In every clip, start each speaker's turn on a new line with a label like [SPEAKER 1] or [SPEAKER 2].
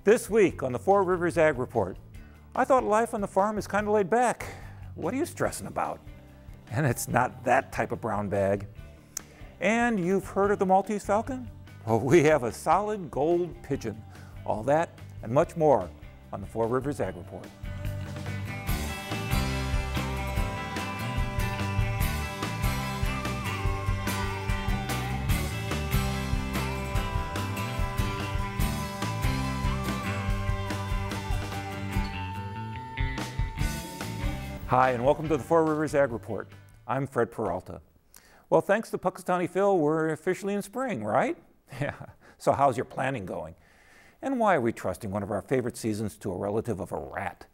[SPEAKER 1] This week on the Four Rivers Ag Report, I thought life on the farm is kind of laid back. What are you stressing about? And it's not that type of brown bag. And you've heard of the Maltese Falcon? Well, we have a solid gold pigeon. All that and much more on the Four Rivers Ag Report. Hi, and welcome to the Four Rivers Ag Report. I'm Fred Peralta. Well, thanks to Puxatawny Phil, we're officially in spring, right? Yeah. So how's your planning going? And why are we trusting one of our favorite seasons to a relative of a rat?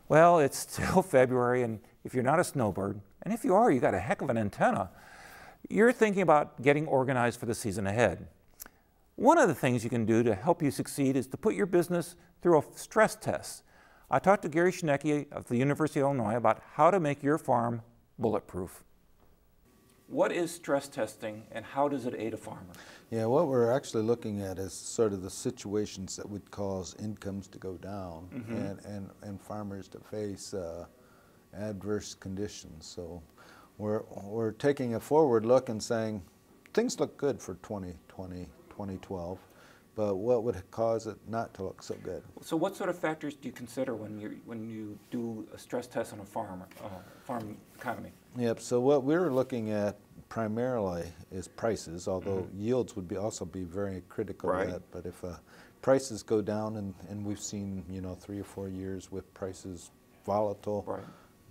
[SPEAKER 1] Well, it's still February, and if you're not a snowbird, and if you are, you got a heck of an antenna, you're thinking about getting organized for the season ahead. One of the things you can do to help you succeed is to put your business through a stress test. I talked to Gary Schnecke of the University of Illinois about how to make your farm bulletproof. What is stress testing and how does it aid a farmer?
[SPEAKER 2] Yeah, what we're actually looking at is sort of the situations that would cause incomes to go down and farmers to face adverse conditions. So we're taking a forward look and saying things look good for 2020, 2012. But what would cause it not to look so good?
[SPEAKER 1] So what sort of factors do you consider when you do a stress test on a farm economy?
[SPEAKER 2] Yep, so what we're looking at primarily is prices, although yields would also be very critical of that. But if prices go down, and we've seen 3 or 4 years with prices volatile,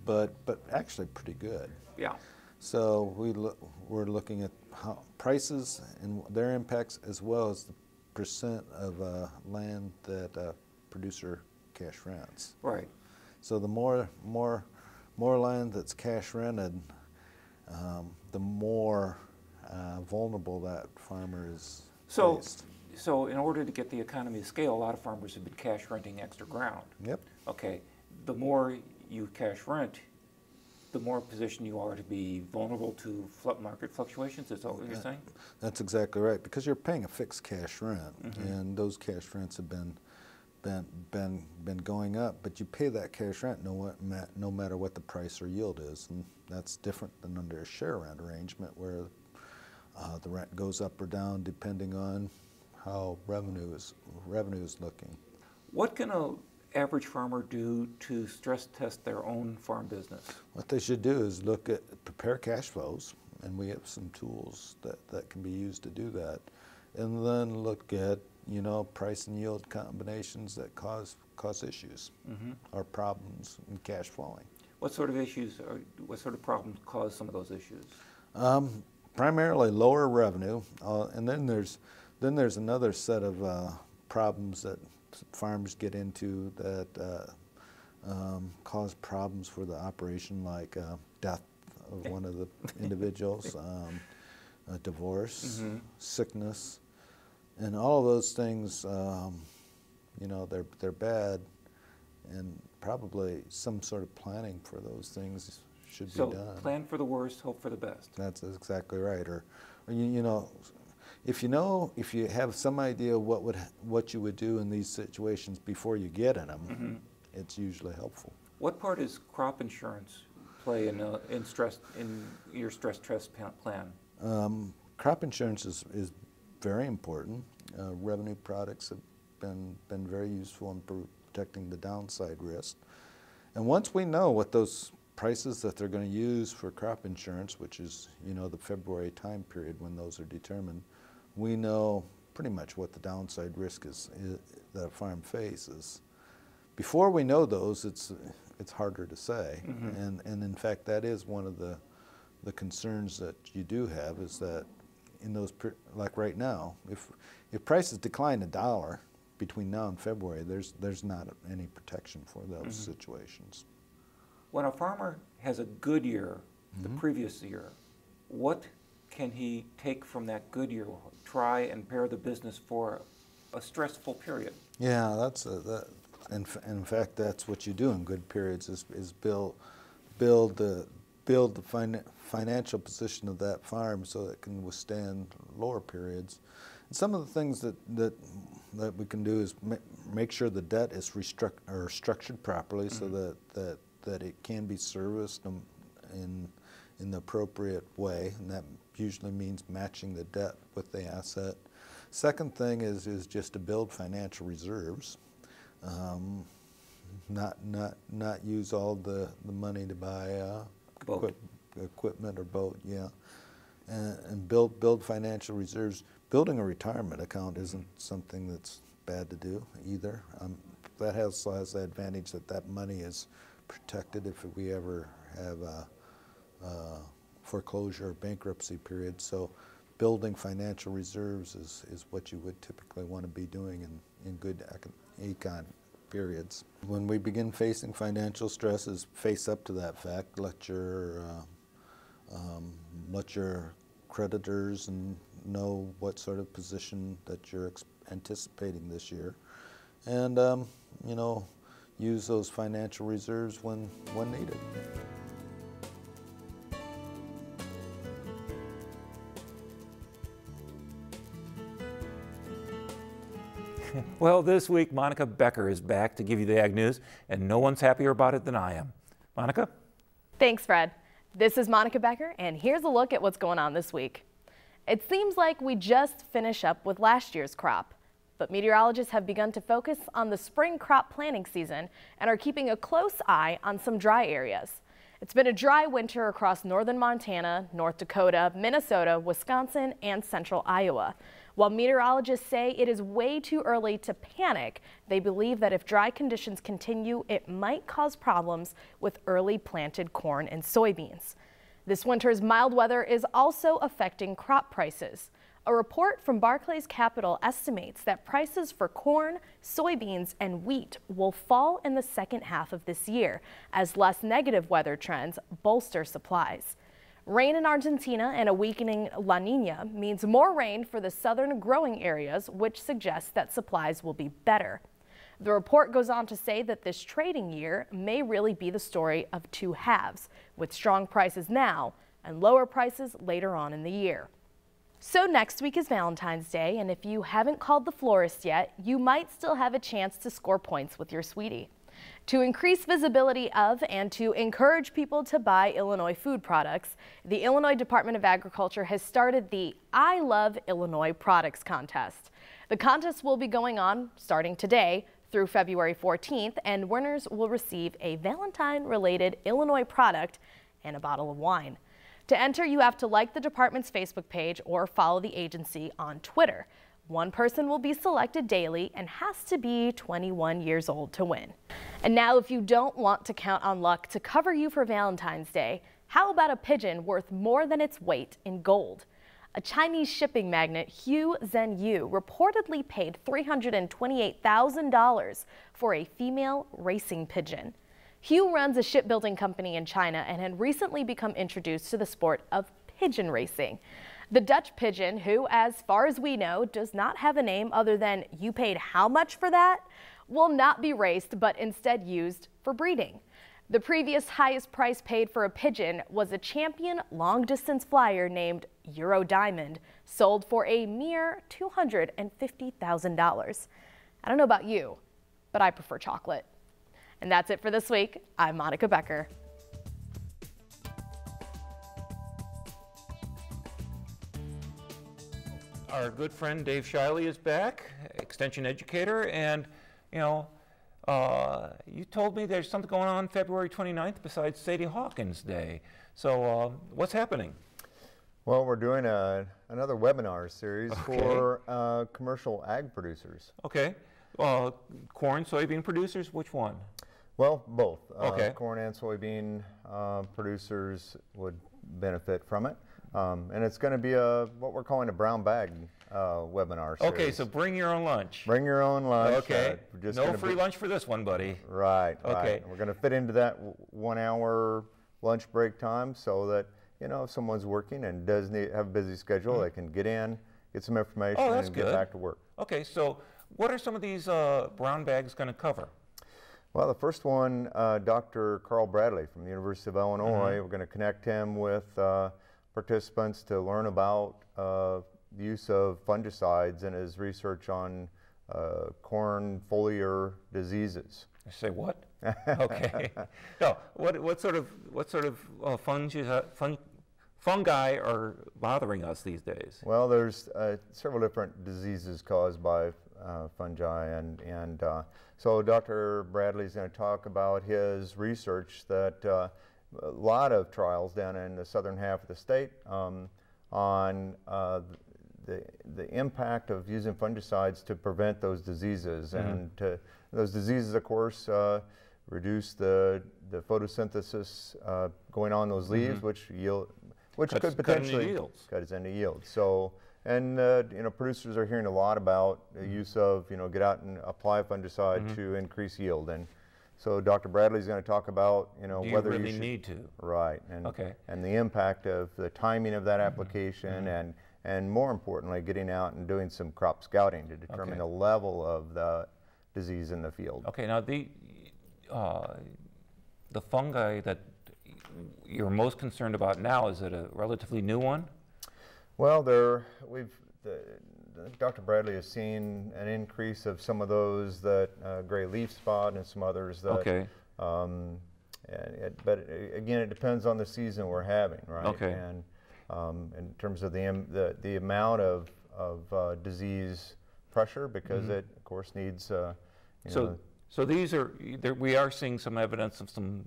[SPEAKER 2] but actually pretty good. Yeah. So we're looking at how prices and their impacts as well as the percent of land that a producer cash rents. Right. So the more land that's cash rented, the more vulnerable that farmer is faced. So in order to get the economy to scale, a lot of farmers have been cash renting extra ground. Yep. Okay. The more you cash rent, the more position you are to be vulnerable to market fluctuations. Is that what you're saying? That's exactly right, because you're paying a fixed cash rent, and those cash rents have been going up. But you pay that cash rent no matter what the price or yield is, and that's different than under a share rent arrangement where the rent goes up or down depending on how revenue is looking. What can a average farmer do to stress test their own farm business? What they should do is prepare cash flows, and we have some tools that can be used to do that, and then look at price and yield combinations that cause issues or problems in cash flowing. What sort of issues or what sort of problems cause some of those issues? Primarily lower revenue, and then there's another set of problems that farms get into that cause problems for the operation, like death of one of the individuals, divorce, sickness, and all of those things. They're bad, and probably some sort of planning for those things should be done. So plan for the worst, hope for the best. That's exactly right. Or if you have some idea what you would do in these situations before you get in them, it's usually helpful. What part does crop insurance play in your stress test plan? Crop insurance is very important. Revenue products have been very useful in protecting the downside risk. And once we know what those prices that they're going to use for crop insurance, which is the February time period when those are determined, we know pretty much what the downside risk is that a farm faces. Before we know those, it's harder to say, and in fact that is one of the concerns that you do have, is that in those, like right now, if prices decline $1 between now and February, there's not any protection for those situations. When a farmer has a good year the previous year, what can he take from that good year, try and prepare the business for a stressful period? Yeah, in fact, that's what you do in good periods, is build the financial position of that farm so that it can withstand lower periods. And some of the things that we can do is make sure the debt is structured properly so that it can be serviced in the appropriate way, and that usually means matching the debt with the asset. Second thing is just to build financial reserves, not use all the money to buy equipment or boat, yeah, and build financial reserves. Building a retirement account isn't something that's bad to do either. That also has the advantage that money is protected if we ever have a foreclosure or bankruptcy period. So building financial reserves is what you would typically want to be doing in good econ periods. When we begin facing financial stresses, face up to that fact. Let your creditors know what sort of position that you're anticipating this year, and you know, use those financial reserves when needed.
[SPEAKER 1] Well, this week, Monica Becker is back to give you the ag news, and no one's happier about it than I am. Monica?
[SPEAKER 3] Thanks, Fred. This is Monica Becker, and here's a look at what's going on this week. It seems like we just finished up with last year's crop, but meteorologists have begun to focus on the spring crop planting season and are keeping a close eye on some dry areas. It's been a dry winter across northern Montana, North Dakota, Minnesota, Wisconsin, and central Iowa. While meteorologists say it is way too early to panic, they believe that if dry conditions continue, it might cause problems with early planted corn and soybeans. This winter's mild weather is also affecting crop prices. A report from Barclays Capital estimates that prices for corn, soybeans, and wheat will fall in the second half of this year as less negative weather trends bolster supplies. Rain in Argentina and a weakening La Nina means more rain for the southern growing areas, which suggests that supplies will be better. The report goes on to say that this trading year may really be the story of two halves, with strong prices now and lower prices later on in the year. So next week is Valentine's Day, and if you haven't called the florist yet, you might still have a chance to score points with your sweetie. To increase visibility of and to encourage people to buy Illinois food products, the Illinois Department of Agriculture has started the I Love Illinois Products Contest. The contest will be going on starting today through February 14th, and winners will receive a Valentine-related Illinois product and a bottle of wine. To enter, you have to like the department's Facebook page or follow the agency on Twitter. One person will be selected daily and has to be 21 years old to win. And now, if you don't want to count on luck to cover you for Valentine's Day, how about a pigeon worth more than its weight in gold? A Chinese shipping magnate, Hu Zhenyu, reportedly paid $328,000 for a female racing pigeon. Hu runs a shipbuilding company in China and had recently become introduced to the sport of pigeon racing. The Dutch pigeon, who, as far as we know, does not have a name other than "you paid how much for that?" will not be raced, but instead used for breeding. The previous highest price paid for a pigeon was a champion long-distance flyer named Euro Diamond, sold for a mere $250,000. I don't know about you, but I prefer chocolate. And that's it for this week. I'm Monica Becker.
[SPEAKER 1] Our good friend Dave Shiley is back, extension educator, and you told me there's something going on February 29th besides Sadie Hawkins Day. So what's happening?
[SPEAKER 4] Well, we're doing another webinar series for commercial ag producers.
[SPEAKER 1] Okay. Corn, soybean producers, which one?
[SPEAKER 4] Well, both.
[SPEAKER 1] Okay.
[SPEAKER 4] Corn and soybean producers would benefit from it. And it's going to be what we're calling a brown bag webinar series.
[SPEAKER 1] Okay, so bring your own lunch.
[SPEAKER 4] Bring your own lunch.
[SPEAKER 1] Okay. No free lunch for this one, buddy.
[SPEAKER 4] Right.
[SPEAKER 1] Okay.
[SPEAKER 4] Right. We're going to fit into that 1 hour lunch break time so that, if someone's working and does have a busy schedule, they can get in, get some information, and get back to work.
[SPEAKER 1] Okay, so what are some of these brown bags going to cover?
[SPEAKER 4] Well, the first one, Dr. Carl Bradley from the University of Illinois. We're going to connect him with participants to learn about the use of fungicides and his research on corn foliar diseases.
[SPEAKER 1] Say what? Okay. So what sort of fungi are bothering us these days?
[SPEAKER 4] Well, there's several different diseases caused by fungi, and so Dr. Bradley's going to talk about his research that a lot of trials down in the southern half of the state on the impact of using fungicides to prevent those diseases, and those diseases, of course, reduce the photosynthesis going on those leaves, which could potentially cut into yield. So, and producers are hearing a lot about the use of get out and apply fungicide to increase yield, and so Dr. Bradley's going to talk about whether
[SPEAKER 1] you really
[SPEAKER 4] you should,
[SPEAKER 1] need to,
[SPEAKER 4] right, and the impact of the timing of that application, and more importantly, getting out and doing some crop scouting to determine the level of the disease in the field.
[SPEAKER 1] Okay, now the fungi that you're most concerned about now, is it a relatively new one?
[SPEAKER 4] Well, Dr. Bradley has seen an increase of some of those that gray leaf spot and some others that. But again, it depends on the season we're having, right?
[SPEAKER 1] Okay.
[SPEAKER 4] And in terms of the amount of disease pressure, because it of course needs.
[SPEAKER 1] So these are we are seeing some evidence of some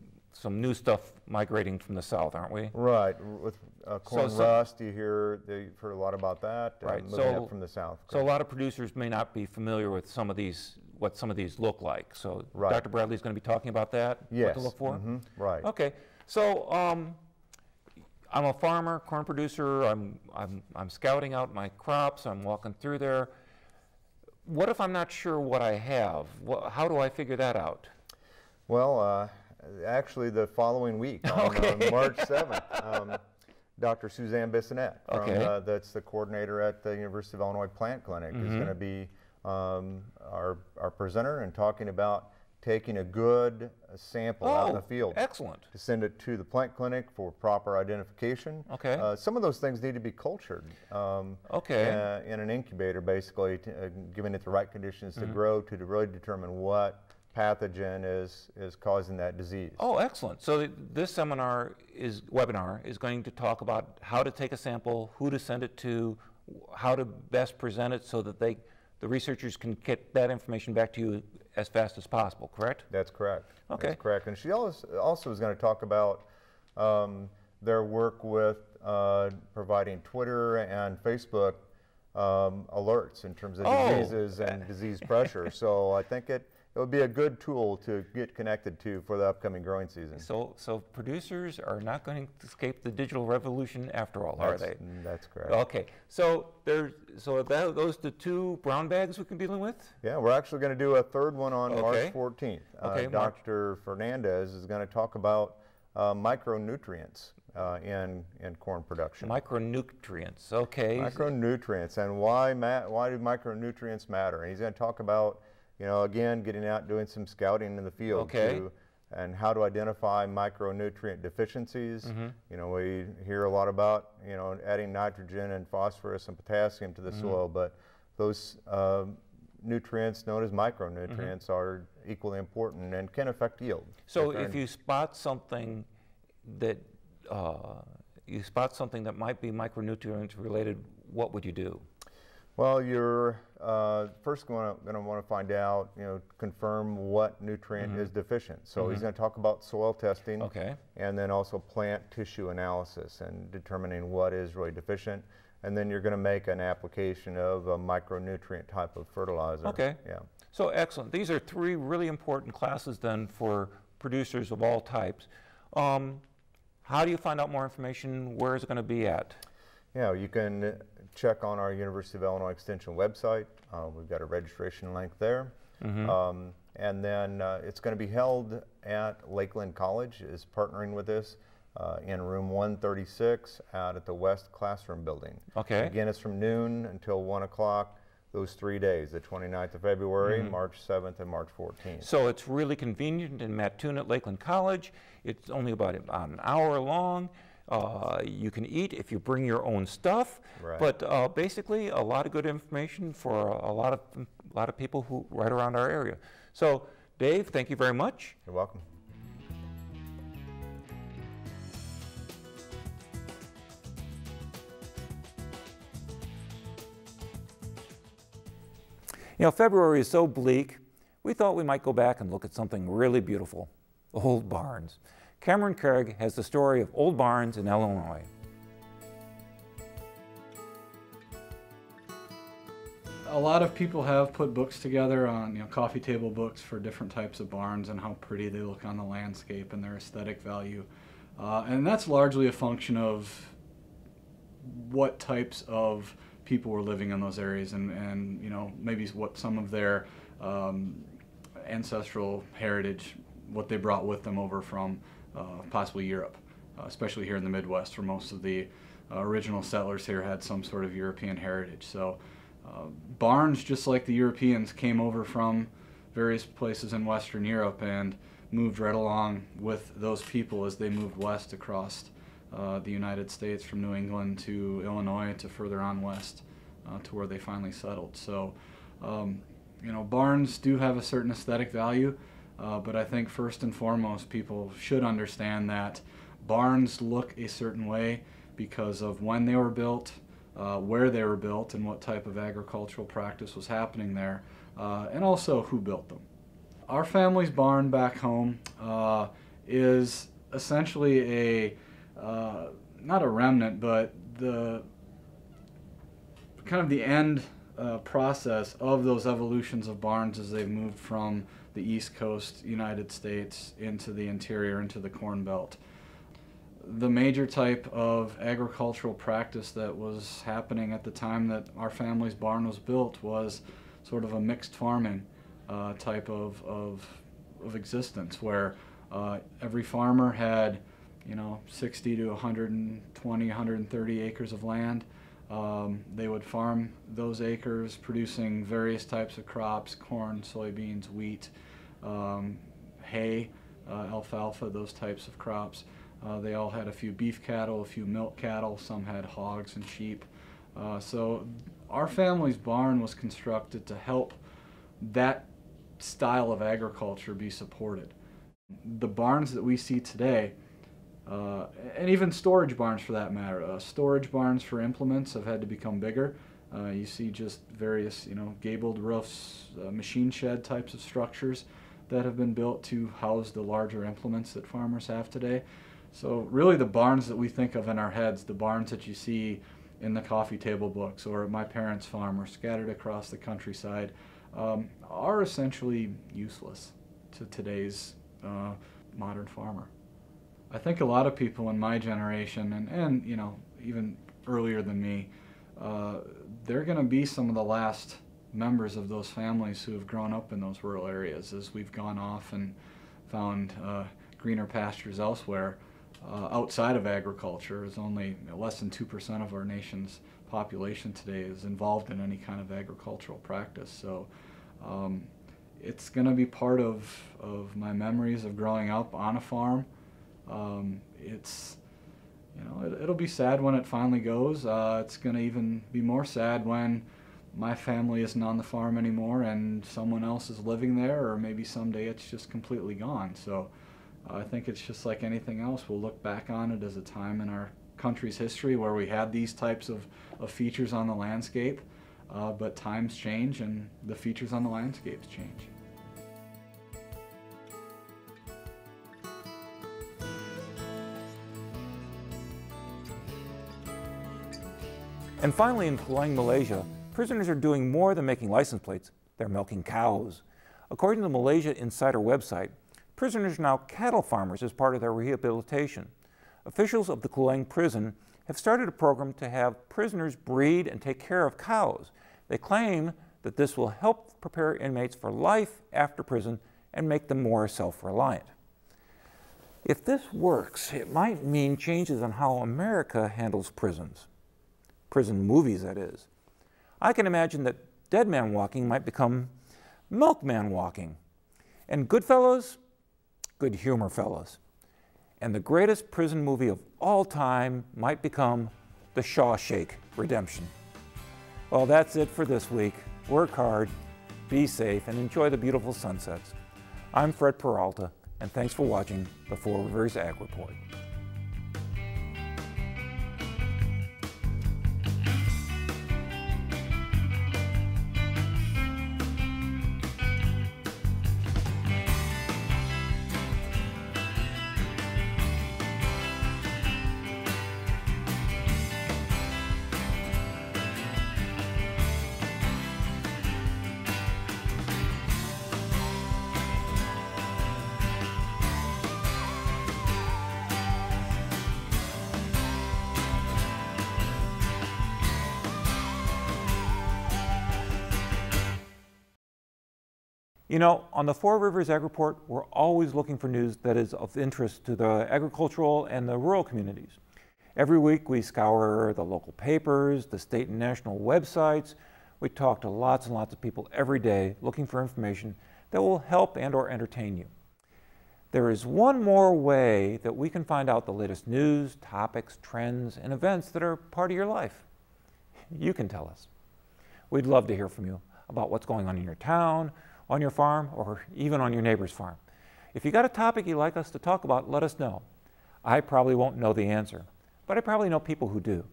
[SPEAKER 1] new stuff migrating from the south, aren't we?
[SPEAKER 4] Right. With corn rust, you've heard a lot about that.
[SPEAKER 1] Right.
[SPEAKER 4] Moving up from the south.
[SPEAKER 1] So a lot of producers may not be familiar with what some of these look like. So Dr. Bradley's going to be talking about that.
[SPEAKER 4] Yes.
[SPEAKER 1] What to look for.
[SPEAKER 4] Right.
[SPEAKER 1] Okay. So I'm a farmer, corn producer. I'm scouting out my crops. I'm walking through there. What if I'm not sure what I have? How do I figure that out?
[SPEAKER 4] Well, actually, the following week, on March 7th, Dr. Suzanne Bissonette, that's the coordinator at the University of Illinois Plant Clinic, is going to be our presenter and talking about taking a good sample out in the field.
[SPEAKER 1] Excellent.
[SPEAKER 4] To send it to the plant clinic for proper identification.
[SPEAKER 1] Okay.
[SPEAKER 4] Some of those things need to be cultured in an incubator, basically, giving it the right conditions to grow, to really determine what pathogen is causing that disease.
[SPEAKER 1] Oh, excellent. So this webinar is going to talk about how to take a sample, who to send it to, how to best present it so that the researchers can get that information back to you as fast as possible, correct?
[SPEAKER 4] That's correct.
[SPEAKER 1] Okay.
[SPEAKER 4] That's correct. And she also is going to talk about their work with providing Twitter and Facebook alerts in terms of diseases and disease pressure. So I think it would be a good tool to get connected to for the upcoming growing season.
[SPEAKER 1] So producers are not going to escape the digital revolution after all, are they?
[SPEAKER 4] That's correct.
[SPEAKER 1] Okay. So those the two brown bags we can be dealing with?
[SPEAKER 4] Yeah, we're actually going to do a third one on March 14th.
[SPEAKER 1] Dr.
[SPEAKER 4] Fernandez is going to talk about micronutrients in corn production.
[SPEAKER 1] Micronutrients, okay.
[SPEAKER 4] Micronutrients, and why do micronutrients matter? And he's going to talk about, again, getting out, doing some scouting in the field, and how to identify micronutrient deficiencies. We hear a lot about, adding nitrogen and phosphorus and potassium to the soil, but those nutrients known as micronutrients are equally important and can affect yield.
[SPEAKER 1] So if you spot something that might be micronutrient related, what would you do?
[SPEAKER 4] Well, you're first going to want to find out, confirm what nutrient is deficient. So he's going to talk about soil testing, and then also plant tissue analysis and determining what is really deficient. And then you're going to make an application of a micronutrient type of fertilizer.
[SPEAKER 1] Okay.
[SPEAKER 4] Yeah.
[SPEAKER 1] So excellent. These are three really important classes then for producers of all types. How do you find out more information? Where is it going to be at?
[SPEAKER 4] Yeah, you can check on our University of Illinois Extension website. We've got a registration link there. And then it's going to be held at Lakeland College, is partnering with this in room 136 out at the West Classroom Building.
[SPEAKER 1] Okay.
[SPEAKER 4] Again, it's from noon until 1 o'clock. Those 3 days, the 29th of February, March 7th, and March 14th.
[SPEAKER 1] So it's really convenient in Mattoon at Lakeland College. It's only about an hour long. You can eat if you bring your own stuff,
[SPEAKER 4] Right.
[SPEAKER 1] but basically a lot of good information for a lot of people who right around our area. So Dave, thank you very much.
[SPEAKER 4] You're welcome.
[SPEAKER 1] You know, February is so bleak, we thought we might go back and look at something really beautiful, old barns. Cameron Craig has the story of old barns in Illinois.
[SPEAKER 5] A lot of people have put books together on, coffee table books for different types of barns and how pretty they look on the landscape and their aesthetic value. And that's largely a function of what types of people were living in those areas and maybe what some of their ancestral heritage, what they brought with them over from possibly Europe, especially here in the Midwest, where most of the original settlers here had some sort of European heritage. So barns, just like the Europeans, came over from various places in Western Europe and moved right along with those people as they moved west across the United States, from New England to Illinois to further on west to where they finally settled. So barns do have a certain aesthetic value, but I think first and foremost people should understand that barns look a certain way because of when they were built, where they were built, and what type of agricultural practice was happening there, and also who built them. Our family's barn back home is essentially a, not a remnant, but the kind of the end process of those evolutions of barns as they've moved from the East Coast United States into the interior, into the Corn Belt. The major type of agricultural practice that was happening at the time that our family's barn was built was sort of a mixed farming type of existence, where every farmer had 60 to 120, 130 acres of land. They would farm those acres, producing various types of crops: corn, soybeans, wheat, hay, alfalfa, those types of crops. They all had a few beef cattle, a few milk cattle, some had hogs and sheep. So our family's barn was constructed to help that style of agriculture be supported. The barns that we see today, and even storage barns for that matter, storage barns for implements have had to become bigger. You see just various, gabled roofs, machine shed types of structures that have been built to house the larger implements that farmers have today. So really the barns that we think of in our heads, the barns that you see in the coffee table books or at my parents' farm or scattered across the countryside, are essentially useless to today's modern farmer. I think a lot of people in my generation and even earlier than me, they're going to be some of the last members of those families who have grown up in those rural areas as we've gone off and found greener pastures elsewhere. Outside of agriculture, is only less than 2% of our nation's population today is involved in any kind of agricultural practice. So it's going to be part of my memories of growing up on a farm. It'll be sad when it finally goes. It's going to even be more sad when my family isn't on the farm anymore and someone else is living there, or maybe someday it's just completely gone. So I think it's just like anything else. We'll look back on it as a time in our country's history where we had these types of features on the landscape, but times change and the features on the landscapes change.
[SPEAKER 1] And finally, in Penang, Malaysia, prisoners are doing more than making license plates. They're milking cows. According to the Malaysia Insider website, prisoners are now cattle farmers as part of their rehabilitation. Officials of the Penang prison have started a program to have prisoners breed and take care of cows. They claim that this will help prepare inmates for life after prison and make them more self-reliant. If this works, it might mean changes on how America handles prisons. Prison movies, that is. I can imagine that Dead Man Walking might become Milkman Walking. And Goodfellas, good humor fellas. and the greatest prison movie of all time might become The Shawshank Redemption. Well, that's it for this week. Work hard, be safe, and enjoy the beautiful sunsets. I'm Fred Peralta, and thanks for watching the Four Rivers Ag Report. You know, on the Four Rivers Ag Report, we're always looking for news that is of interest to the agricultural and the rural communities. Every week we scour the local papers, the state and national websites. We talk to lots and lots of people every day looking for information that will help and or entertain you. There is one more way that we can find out the latest news, topics, trends, and events that are part of your life. You can tell us. We'd love to hear from you about what's going on in your town, on your farm, or even on your neighbor's farm. If you got a topic you'd like us to talk about, let us know. I probably won't know the answer, but I probably know people who do.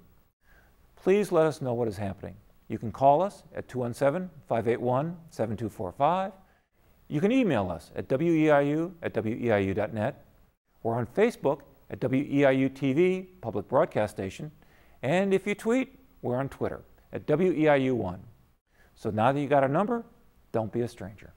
[SPEAKER 1] Please let us know what is happening. You can call us at 217-581-7245. You can email us at weiu@weiu.net. We're on Facebook at WEIU TV, Public Broadcast Station. And if you tweet, we're on Twitter at WEIU1. So now that you got our number, don't be a stranger.